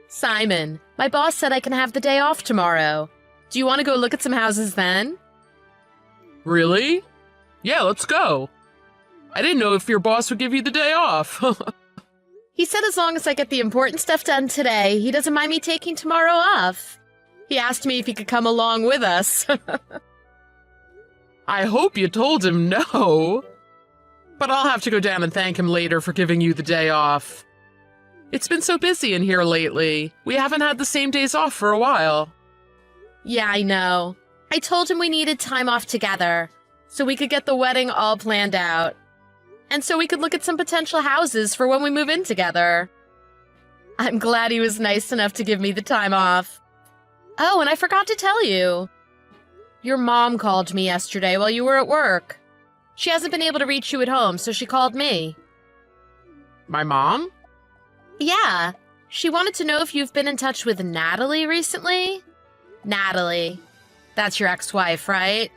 Simon, my boss said I can have the day off tomorrow. Do you want to go look at some houses then? Really? Yeah, let's go. I didn't know if your boss would give you the day off. He said as long as I get the important stuff done today, he doesn't mind me taking tomorrow off. He asked me if he could come along with us. I hope you told him no. But I'll have to go down and thank him later for giving you the day off. It's been so busy in here lately. We haven't had the same days off for a while. Yeah, I know. I told him we needed time off together, so we could get the wedding all planned out. And so we could look at some potential houses for when we move in together. I'm glad he was nice enough to give me the time off. Oh, and I forgot to tell you. Your mom called me yesterday while you were at work. She hasn't been able to reach you at home, so she called me. My mom? Yeah. She wanted to know if you've been in touch with Natalie recently. Natalie. That's your ex-wife, right?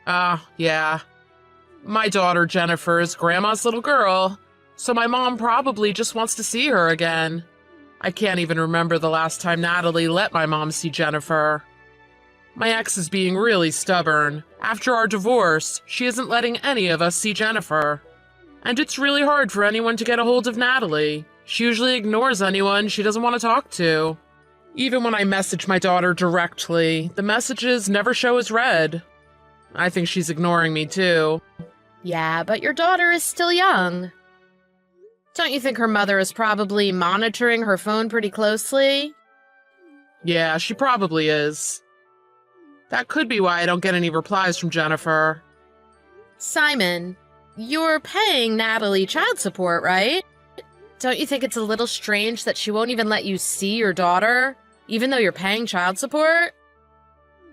Yeah. My daughter, Jennifer, is Grandma's little girl, so my mom probably just wants to see her again. I can't even remember the last time Natalie let my mom see Jennifer. My ex is being really stubborn. After our divorce, she isn't letting any of us see Jennifer. And it's really hard for anyone to get a hold of Natalie. She usually ignores anyone she doesn't want to talk to. Even when I message my daughter directly, the messages never show as read. I think she's ignoring me too. Yeah, but your daughter is still young. Don't you think her mother is probably monitoring her phone pretty closely? Yeah, she probably is. That could be why I don't get any replies from Jennifer. Simon, you're paying Natalie child support, right? Don't you think it's a little strange that she won't even let you see your daughter, even though you're paying child support?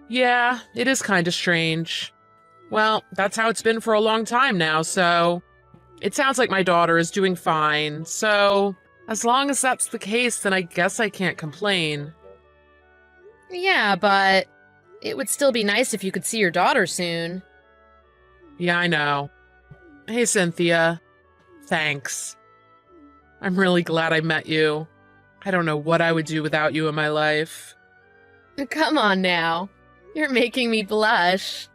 Yeah, it is kind of strange. Well, that's how it's been for a long time now, so... It sounds like my daughter is doing fine, so... As long as that's the case, then I guess I can't complain. Yeah, but... It would still be nice if you could see your daughter soon. Yeah, I know. Hey, Cynthia. Thanks. I'm really glad I met you. I don't know what I would do without you in my life. Come on now. You're making me blush.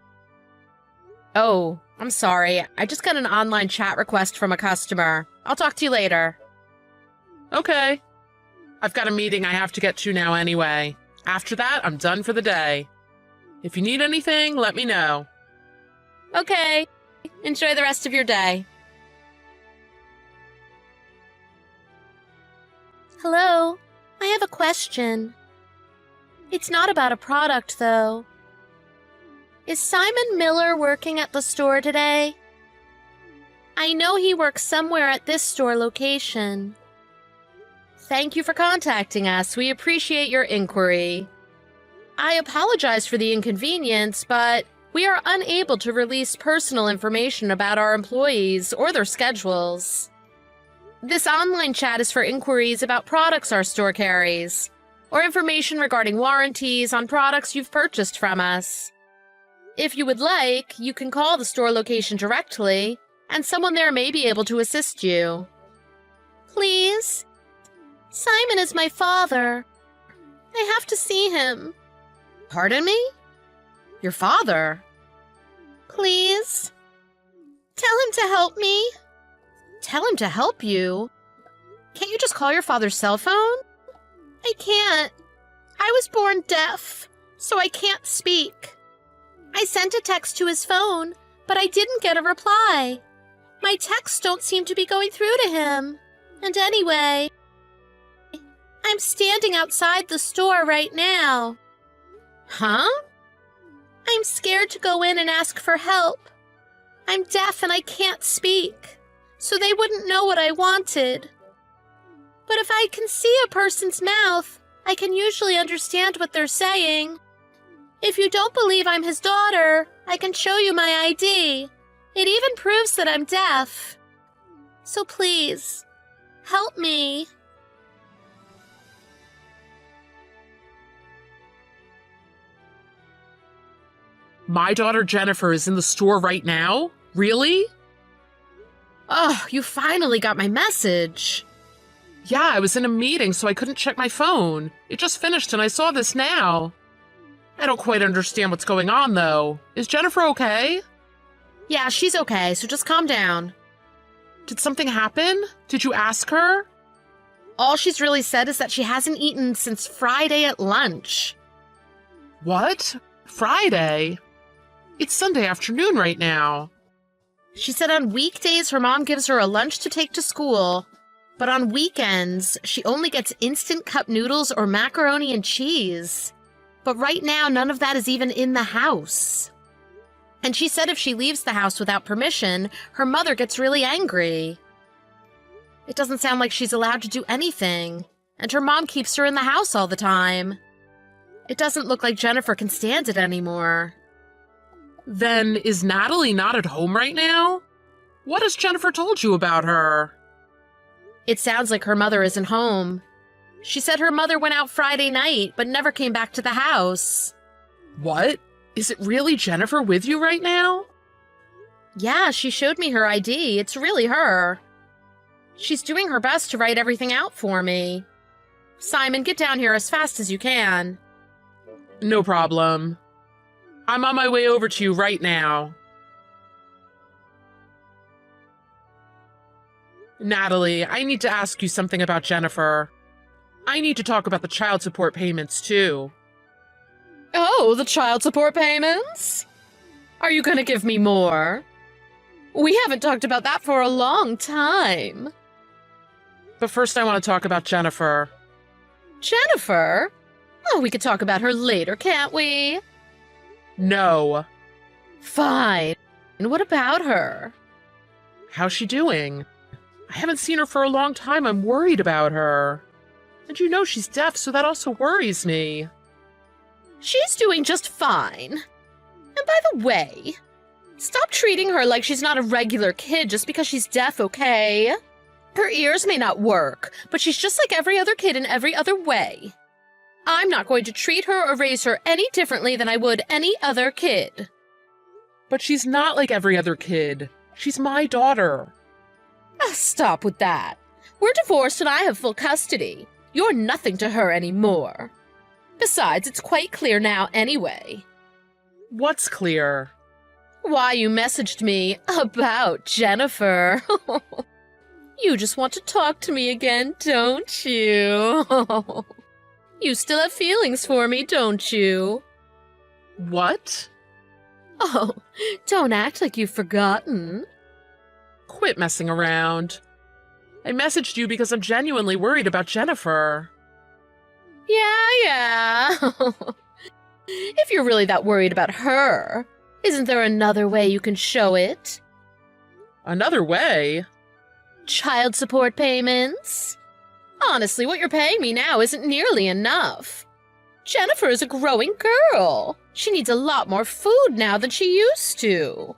Oh, I'm sorry. I just got an online chat request from a customer. I'll talk to you later. Okay. I've got a meeting I have to get to now anyway. After that, I'm done for the day. If you need anything, let me know. Okay. Enjoy the rest of your day. Hello. I have a question. It's not about a product, though. Is Simon Miller working at the store today? I know he works somewhere at this store location. Thank you for contacting us. We appreciate your inquiry. I apologize for the inconvenience, but we are unable to release personal information about our employees or their schedules. This online chat is for inquiries about products our store carries, or information regarding warranties on products you've purchased from us. If you would like, you can call the store location directly, and someone there may be able to assist you. Please? Simon is my father. I have to see him. Pardon me? Your father? Please? Tell him to help me. Tell him to help you? Can't you just call your father's cell phone? I can't. I was born deaf, so I can't speak. I sent a text to his phone, but I didn't get a reply. My texts don't seem to be going through to him. And anyway, I'm standing outside the store right now. Huh? I'm scared to go in and ask for help. I'm deaf and I can't speak, so they wouldn't know what I wanted. But if I can see a person's mouth, I can usually understand what they're saying. If you don't believe I'm his daughter, I can show you my ID. It even proves that I'm deaf. So please, help me. My daughter Jennifer is in the store right now? Really? Oh, you finally got my message. Yeah, I was in a meeting, so I couldn't check my phone. It just finished and I saw this now. I don't quite understand what's going on, though. Is Jennifer okay? Yeah, she's okay, so just calm down. Did something happen? Did you ask her? All she's really said is that she hasn't eaten since Friday at lunch. What? Friday? It's Sunday afternoon right now. She said on weekdays her mom gives her a lunch to take to school, but on weekends she only gets instant cup noodles or macaroni and cheese. But right now none of that is even in the house. And she said if she leaves the house without permission, her mother gets really angry. It doesn't sound like she's allowed to do anything, and her mom keeps her in the house all the time. It doesn't look like Jennifer can stand it anymore. Then is Natalie not at home right now? What has Jennifer told you about her? It sounds like her mother isn't home. She said her mother went out Friday night, but never came back to the house. What? Is it really Jennifer with you right now? Yeah, she showed me her ID. It's really her. She's doing her best to write everything out for me. Simon, get down here as fast as you can. No problem. I'm on my way over to you right now. Natalie, I need to ask you something about Jennifer. I need to talk about the child support payments, too. Oh, the child support payments? Are you gonna give me more? We haven't talked about that for a long time. But first I want to talk about Jennifer. Jennifer? Oh, we could talk about her later, can't we? No. Fine. And what about her? How's she doing? I haven't seen her for a long time. I'm worried about her. And you know she's deaf, so that also worries me. She's doing just fine. And by the way, stop treating her like she's not a regular kid just because she's deaf, okay? Her ears may not work, but she's just like every other kid in every other way. I'm not going to treat her or raise her any differently than I would any other kid. But she's not like every other kid. She's my daughter. Stop with that. We're divorced and I have full custody. You're nothing to her anymore. Besides, it's quite clear now anyway. What's clear? Why you messaged me about Jennifer. You just want to talk to me again, don't you? You still have feelings for me, don't you? What? Oh, don't act like you've forgotten. Quit messing around. I messaged you because I'm genuinely worried about Jennifer. Yeah. If you're really that worried about her, isn't there another way you can show it? Another way? Child support payments? Honestly, what you're paying me now isn't nearly enough. Jennifer is a growing girl. She needs a lot more food now than she used to.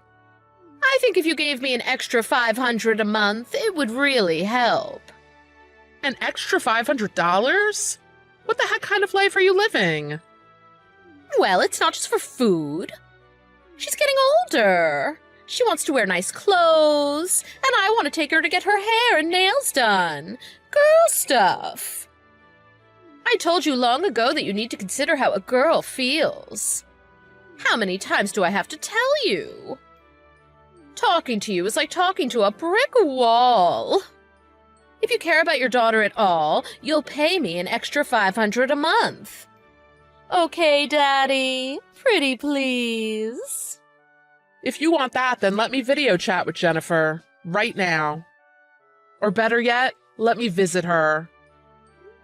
I think if you gave me an extra $500 a month, it would really help. An extra $500? What the heck kind of life are you living? Well, it's not just for food. She's getting older. She wants to wear nice clothes, and I want to take her to get her hair and nails done. Girl stuff. I told you long ago that you need to consider how a girl feels. How many times do I have to tell you? Talking to you is like talking to a brick wall. If you care about your daughter at all, you'll pay me an extra $500 a month. Okay, Daddy? Pretty please. If you want that, then let me video chat with Jennifer. Right now. Or better yet, let me visit her.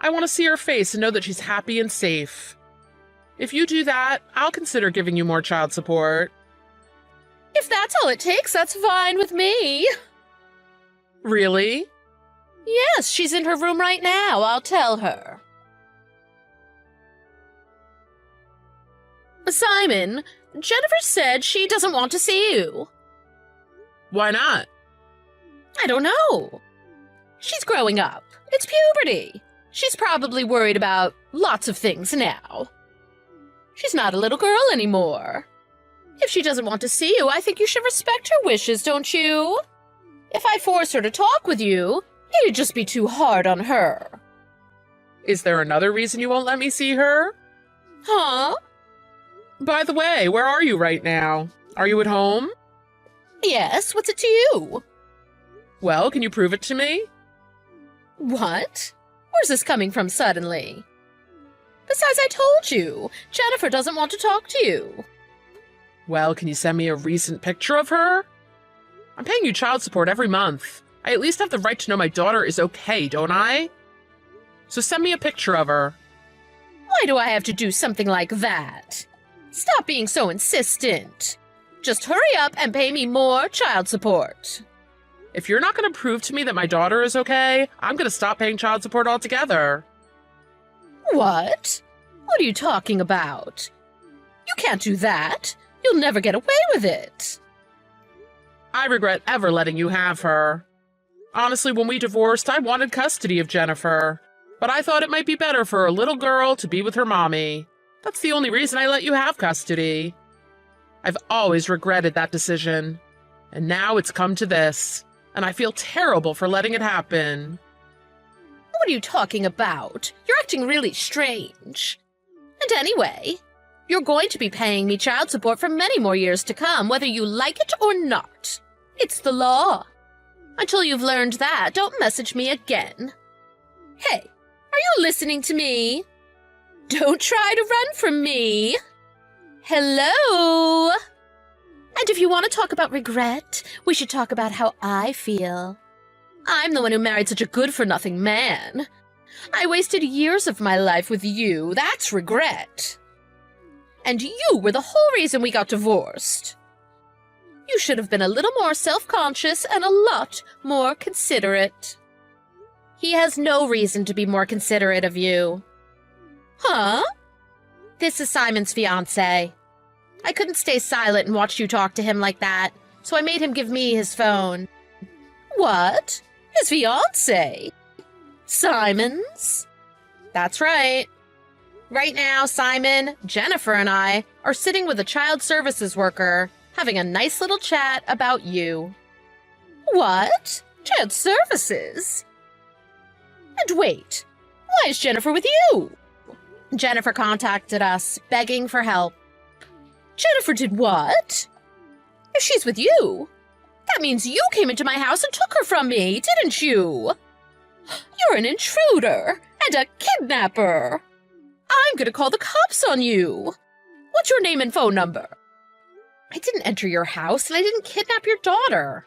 I want to see her face and know that she's happy and safe. If you do that, I'll consider giving you more child support. If that's all it takes, that's fine with me. Really? Yes, she's in her room right now. I'll tell her. Simon, Jennifer said she doesn't want to see you. Why not? I don't know. She's growing up. It's puberty. She's probably worried about lots of things now. She's not a little girl anymore. If she doesn't want to see you, I think you should respect her wishes, don't you? If I force her to talk with you, It'd just be too hard on her. Is there another reason you won't let me see her? Huh? By the way, where are you right now? Are you at home? Yes, what's it to you? Well, can you prove it to me? What? Where's this coming from suddenly? Besides, I told you, Jennifer doesn't want to talk to you. Well, can you send me a recent picture of her? I'm paying you child support every month. I at least have the right to know my daughter is okay, don't I? So send me a picture of her. Why do I have to do something like that? Stop being so insistent. Just hurry up and pay me more child support. If you're not going to prove to me that my daughter is okay, I'm going to stop paying child support altogether. What? What are you talking about? You can't do that. You'll never get away with it. I regret ever letting you have her. Honestly, when we divorced, I wanted custody of Jennifer. But I thought it might be better for a little girl to be with her mommy. That's the only reason I let you have custody. I've always regretted that decision. And now it's come to this. And I feel terrible for letting it happen. What are you talking about? You're acting really strange. And anyway, you're going to be paying me child support for many more years to come, whether you like it or not. It's the law. Until you've learned that, don't message me again. Hey, are you listening to me? Don't try to run from me. Hello? And if you want to talk about regret, we should talk about how I feel. I'm the one who married such a good-for-nothing man. I wasted years of my life with you. That's regret. And you were the whole reason we got divorced. You should have been a little more self-conscious and a lot more considerate. He has no reason to be more considerate of you. Huh? This is Simon's fiancé. I couldn't stay silent and watch you talk to him like that, so I made him give me his phone. What? His fiancé? Simon's? That's right. Right now, Simon, Jennifer, and I are sitting with a child services worker, having a nice little chat about you. What? Child services? And wait, why is Jennifer with you? Jennifer contacted us, begging for help. Jennifer did what? If she's with you, that means you came into my house and took her from me, didn't you? You're an intruder and a kidnapper. I'm gonna call the cops on you. What's your name and phone number? I didn't enter your house and I didn't kidnap your daughter.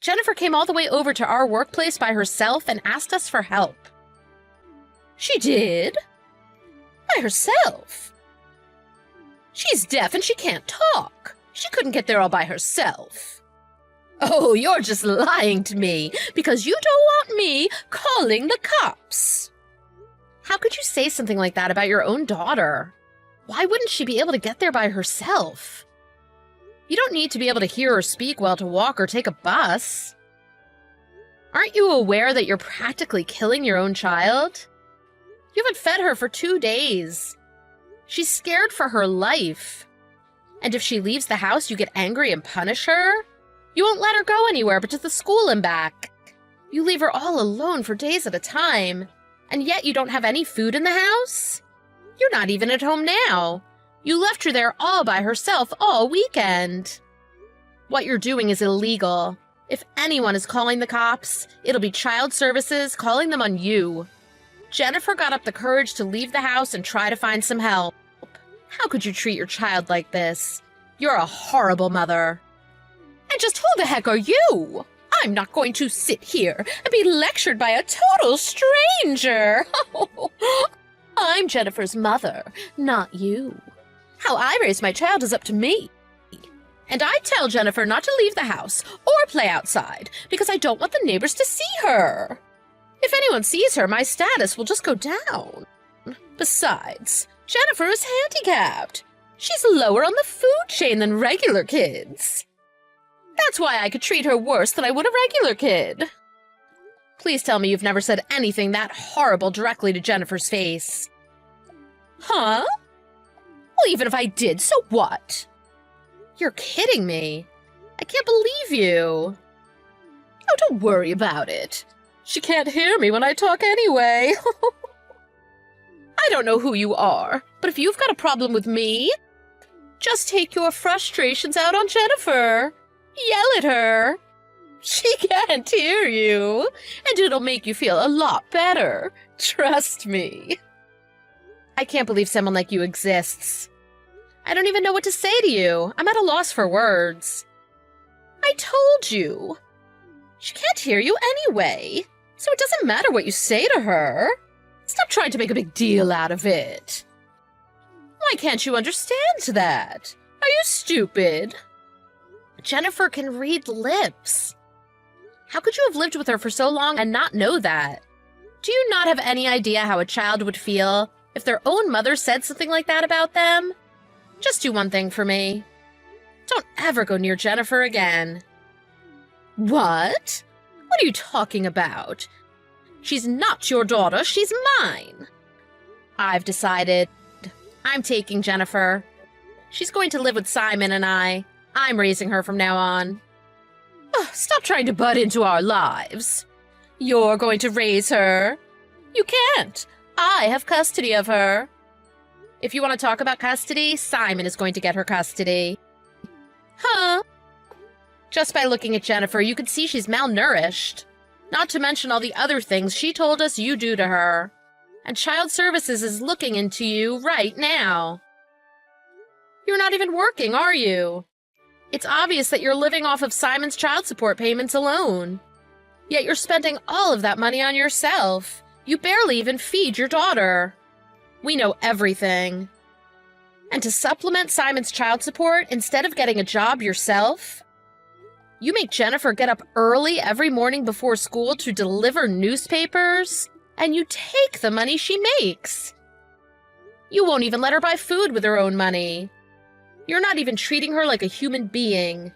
Jennifer came all the way over to our workplace by herself and asked us for help. She did? By herself? She's deaf and she can't talk. She couldn't get there all by herself. Oh, you're just lying to me because you don't want me calling the cops. How could you say something like that about your own daughter? Why wouldn't she be able to get there by herself? You don't need to be able to hear or speak well to walk or take a bus. Aren't you aware that you're practically killing your own child? You haven't fed her for 2 days. She's scared for her life. And if she leaves the house, you get angry and punish her? You won't let her go anywhere but to the school and back. You leave her all alone for days at a time. And yet you don't have any food in the house? You're not even at home now. You left her there all by herself all weekend. What you're doing is illegal. If anyone is calling the cops, it'll be child services calling them on you. Jennifer got up the courage to leave the house and try to find some help. How could you treat your child like this? You're a horrible mother. And just who the heck are you? I'm not going to sit here and be lectured by a total stranger. I'm Jennifer's mother, not you. How I raise my child is up to me. And I tell Jennifer not to leave the house or play outside because I don't want the neighbors to see her. If anyone sees her, my status will just go down. Besides, Jennifer is handicapped. She's lower on the food chain than regular kids. That's why I could treat her worse than I would a regular kid. Please tell me you've never said anything that horrible directly to Jennifer's face. Huh? Well, even if I did, so what? You're kidding me. I can't believe you. Oh, don't worry about it. She can't hear me when I talk anyway. I don't know who you are, but if you've got a problem with me, just take your frustrations out on Jennifer. Yell at her. She can't hear you, and it'll make you feel a lot better. Trust me. I can't believe someone like you exists. I don't even know what to say to you. I'm at a loss for words. I told you. She can't hear you anyway, so it doesn't matter what you say to her. Stop trying to make a big deal out of it. Why can't you understand that? Are you stupid? Jennifer can read lips. How could you have lived with her for so long and not know that? Do you not have any idea how a child would feel if their own mother said something like that about them? Just do one thing for me. Don't ever go near Jennifer again. What? What are you talking about? She's not your daughter, she's mine. I've decided. I'm taking Jennifer. She's going to live with Simon and I. I'm raising her from now on. Oh, stop trying to butt into our lives. You're going to raise her. You can't. I have custody of her. If you want to talk about custody, Simon is going to get her custody. Huh? Just by looking at Jennifer, you can see she's malnourished. Not to mention all the other things she told us you do to her. And Child Services is looking into you right now. You're not even working, are you? It's obvious that you're living off of Simon's child support payments alone. Yet you're spending all of that money on yourself. You barely even feed your daughter. We know everything. And to supplement Simon's child support, instead of getting a job yourself, you make Jennifer get up early every morning before school to deliver newspapers, and you take the money she makes. You won't even let her buy food with her own money. You're not even treating her like a human being.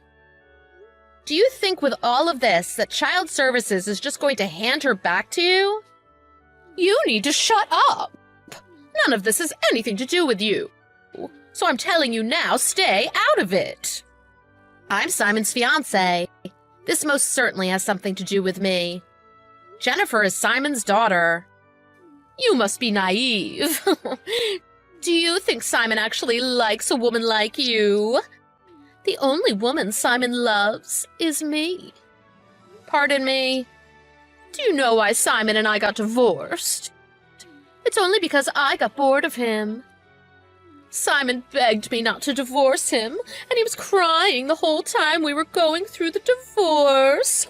Do you think with all of this that Child Services is just going to hand her back to you? You need to shut up. None of this has anything to do with you. So I'm telling you now, stay out of it. I'm Simon's fiancé. This most certainly has something to do with me. Jennifer is Simon's daughter. You must be naive. Do you think Simon actually likes a woman like you? The only woman Simon loves is me. Pardon me? Do you know why Simon and I got divorced? It's only because I got bored of him. Simon begged me not to divorce him, and he was crying the whole time we were going through the divorce.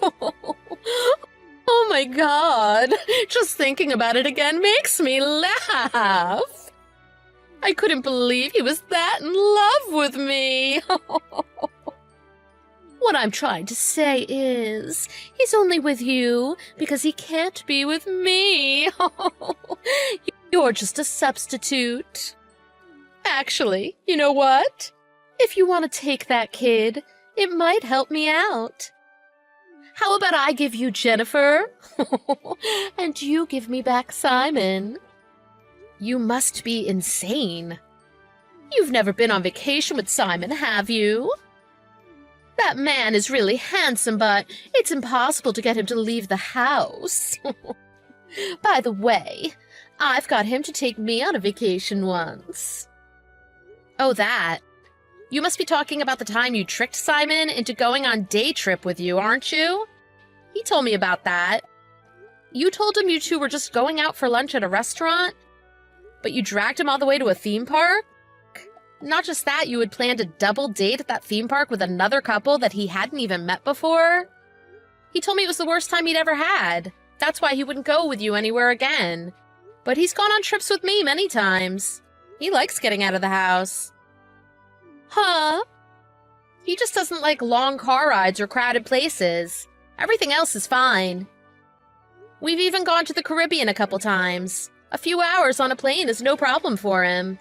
Oh my God, just thinking about it again makes me laugh. I couldn't believe he was that in love with me. What I'm trying to say is, he's only with you because he can't be with me. You're just a substitute. Actually, you know what? If you want to take that kid, it might help me out. How about I give you Jennifer, and you give me back Simon? You must be insane. You've never been on vacation with Simon, have you? That man is really handsome, but it's impossible to get him to leave the house. By the way, I've got him to take me on a vacation once. Oh, that. You must be talking about the time you tricked Simon into going on day trip with you, aren't you? He told me about that. You told him you two were just going out for lunch at a restaurant, but you dragged him all the way to a theme park? Not just that, you had planned a double date at that theme park with another couple that he hadn't even met before. He told me it was the worst time he'd ever had. That's why he wouldn't go with you anywhere again. But he's gone on trips with me many times. He likes getting out of the house. Huh? He just doesn't like long car rides or crowded places. Everything else is fine. We've even gone to the Caribbean a couple times. A few hours on a plane is no problem for him.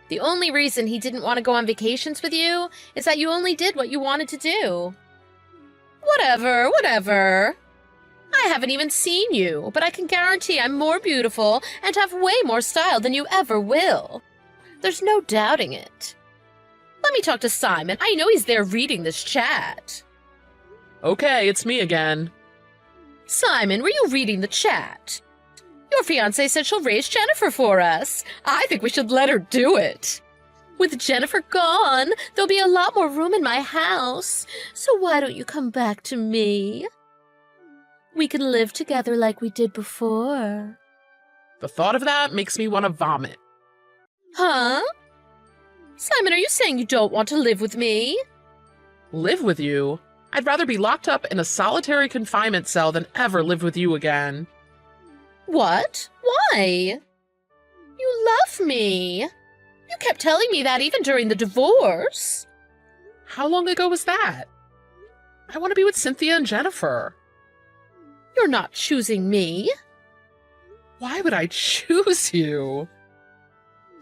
The only reason he didn't want to go on vacations with you is that you only did what you wanted to do. Whatever. I haven't even seen you, but I can guarantee I'm more beautiful and have way more style than you ever will. There's no doubting it. Let me talk to Simon. I know he's there reading this chat. Okay, it's me again. Simon, were you reading the chat? Your fiancée said she'll raise Jennifer for us. I think we should let her do it. With Jennifer gone, there'll be a lot more room in my house. So why don't you come back to me? We can live together like we did before. The thought of that makes me want to vomit. Huh? Simon, are you saying you don't want to live with me? Live with you? I'd rather be locked up in a solitary confinement cell than ever live with you again. What? Why? You love me. You kept telling me that even during the divorce. How long ago was that? I want to be with Cynthia and Jennifer. You're not choosing me. Why would I choose you?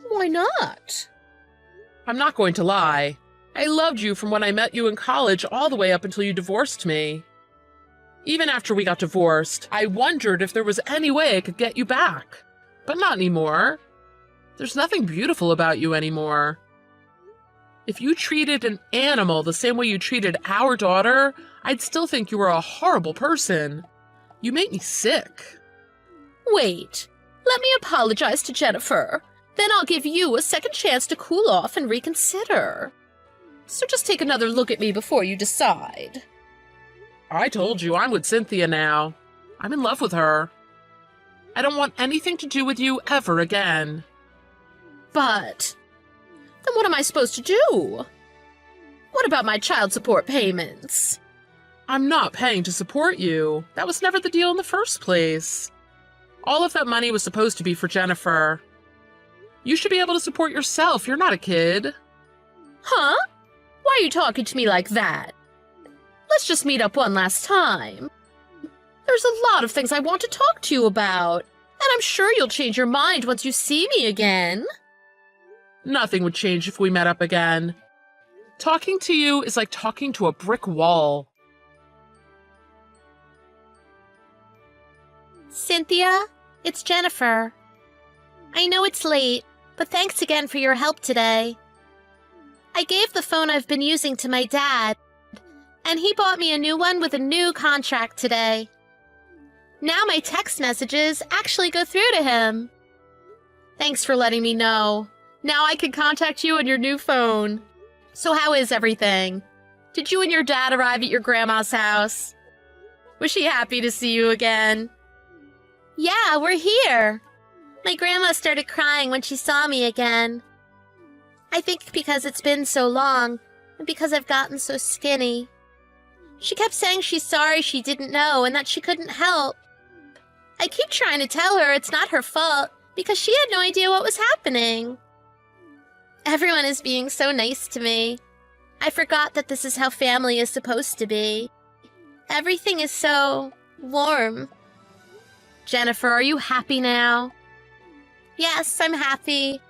Why not? I'm not going to lie. I loved you from when I met you in college all the way up until you divorced me. Even after we got divorced, I wondered if there was any way I could get you back. But not anymore. There's nothing beautiful about you anymore. If you treated an animal the same way you treated our daughter, I'd still think you were a horrible person. You make me sick. Wait, let me apologize to Jennifer. Then I'll give you a second chance to cool off and reconsider. So just take another look at me before you decide. I told you I'm with Cynthia now. I'm in love with her. I don't want anything to do with you ever again. But then what am I supposed to do? What about my child support payments? I'm not paying to support you. That was never the deal in the first place. All of that money was supposed to be for Jennifer. You should be able to support yourself. You're not a kid. Huh? Why are you talking to me like that? Let's just meet up one last time. There's a lot of things I want to talk to you about, and I'm sure you'll change your mind once you see me again. Nothing would change if we met up again. Talking to you is like talking to a brick wall. Cynthia, it's Jennifer. I know it's late, but thanks again for your help today. I gave the phone I've been using to my dad, and he bought me a new one with a new contract today. Now my text messages actually go through to him. Thanks for letting me know. Now I can contact you on your new phone. So how is everything? Did you and your dad arrive at your grandma's house? Was she happy to see you again? Yeah, we're here. My grandma started crying when she saw me again. I think because it's been so long, and because I've gotten so skinny. She kept saying she's sorry she didn't know and that she couldn't help. I keep trying to tell her it's not her fault, because she had no idea what was happening. Everyone is being so nice to me. I forgot that this is how family is supposed to be. Everything is so warm. Jennifer, are you happy now? Yes, I'm happy.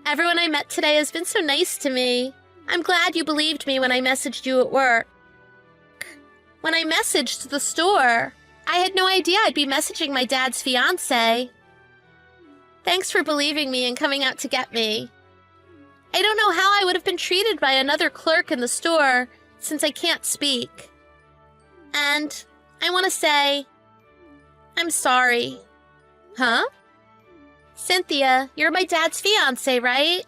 Everyone I met today has been so nice to me. I'm glad you believed me when I messaged you at work. When I messaged the store, I had no idea I'd be messaging my dad's fiancé. Thanks for believing me and coming out to get me. I don't know how I would have been treated by another clerk in the store since I can't speak. And I want to say, I'm sorry. Huh? Cynthia, you're my dad's fiancé, right?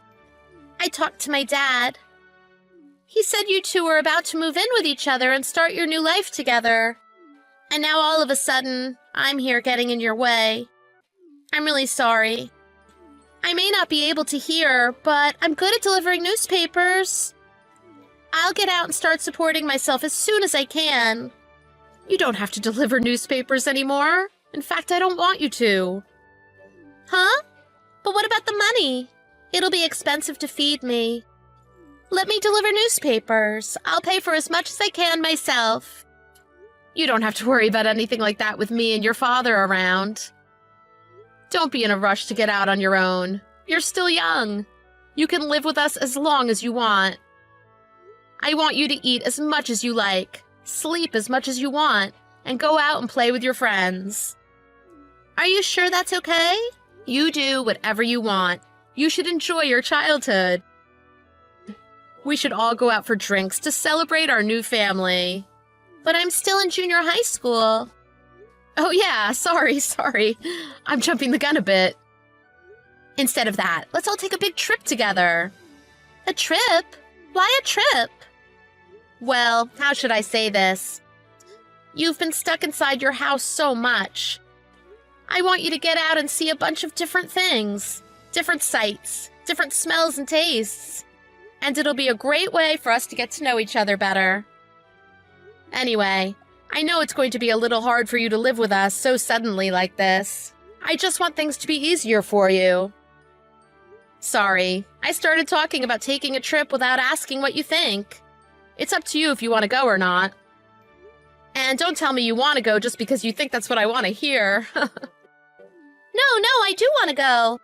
I talked to my dad. He said you two were about to move in with each other and start your new life together. And now all of a sudden, I'm here getting in your way. I'm really sorry. I may not be able to hear, but I'm good at delivering newspapers. I'll get out and start supporting myself as soon as I can. You don't have to deliver newspapers anymore. In fact, I don't want you to. Huh? But what about the money? It'll be expensive to feed me. Let me deliver newspapers. I'll pay for as much as I can myself. You don't have to worry about anything like that with me and your father around. Don't be in a rush to get out on your own. You're still young. You can live with us as long as you want. I want you to eat as much as you like, sleep as much as you want, and go out and play with your friends. Are you sure that's okay? You do whatever you want. You should enjoy your childhood. We should all go out for drinks to celebrate our new family. But I'm still in junior high school. Oh yeah, sorry. I'm jumping the gun a bit. Instead of that, let's all take a big trip together. A trip? Why a trip? Well, how should I say this? You've been stuck inside your house so much. I want you to get out and see a bunch of different things, different sights, different smells and tastes. And it'll be a great way for us to get to know each other better. Anyway, I know it's going to be a little hard for you to live with us so suddenly like this. I just want things to be easier for you. Sorry, I started talking about taking a trip without asking what you think. It's up to you if you want to go or not. And don't tell me you want to go just because you think that's what I want to hear. No, I do want to go.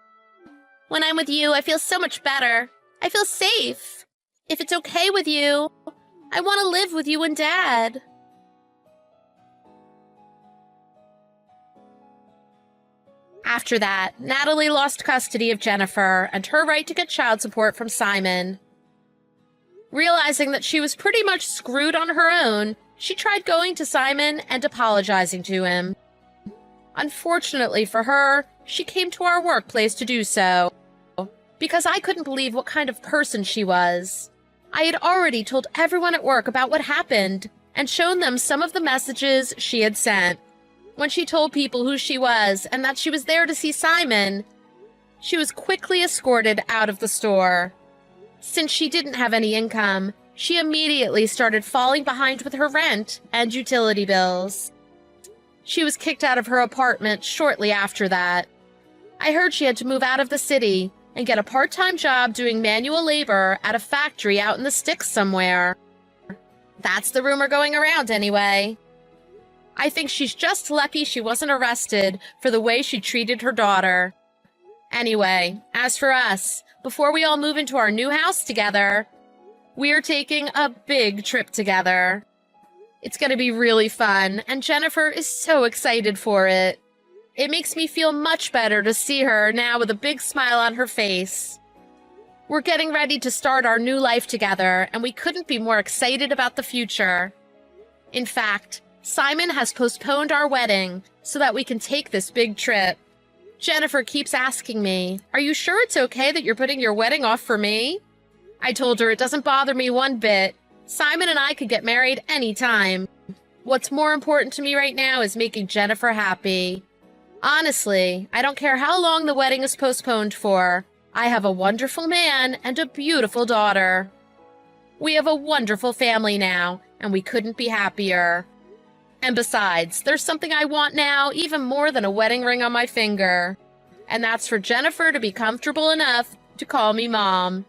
When I'm with you, I feel so much better. I feel safe. If it's okay with you, I want to live with you and Dad. After that, Natalie lost custody of Jennifer and her right to get child support from Simon. Realizing that she was pretty much screwed on her own, she tried going to Simon and apologizing to him. Unfortunately for her, she came to our workplace to do so, because I couldn't believe what kind of person she was. I had already told everyone at work about what happened, and shown them some of the messages she had sent. When she told people who she was and that she was there to see Simon, she was quickly escorted out of the store. Since she didn't have any income, she immediately started falling behind with her rent and utility bills. She was kicked out of her apartment shortly after that. I heard she had to move out of the city and get a part-time job doing manual labor at a factory out in the sticks somewhere. That's the rumor going around anyway. I think she's just lucky she wasn't arrested for the way she treated her daughter. Anyway, as for us, before we all move into our new house together, we're taking a big trip together. It's going to be really fun, and Jennifer is so excited for it. It makes me feel much better to see her now with a big smile on her face. We're getting ready to start our new life together, and we couldn't be more excited about the future. In fact, Simon has postponed our wedding so that we can take this big trip. Jennifer keeps asking me, "Are you sure it's okay that you're putting your wedding off for me?" I told her it doesn't bother me one bit. Simon and I could get married anytime. What's more important to me right now is making Jennifer happy. Honestly, I don't care how long the wedding is postponed for. I have a wonderful man and a beautiful daughter. We have a wonderful family now, and we couldn't be happier. And besides, there's something I want now even more than a wedding ring on my finger. And that's for Jennifer to be comfortable enough to call me Mom.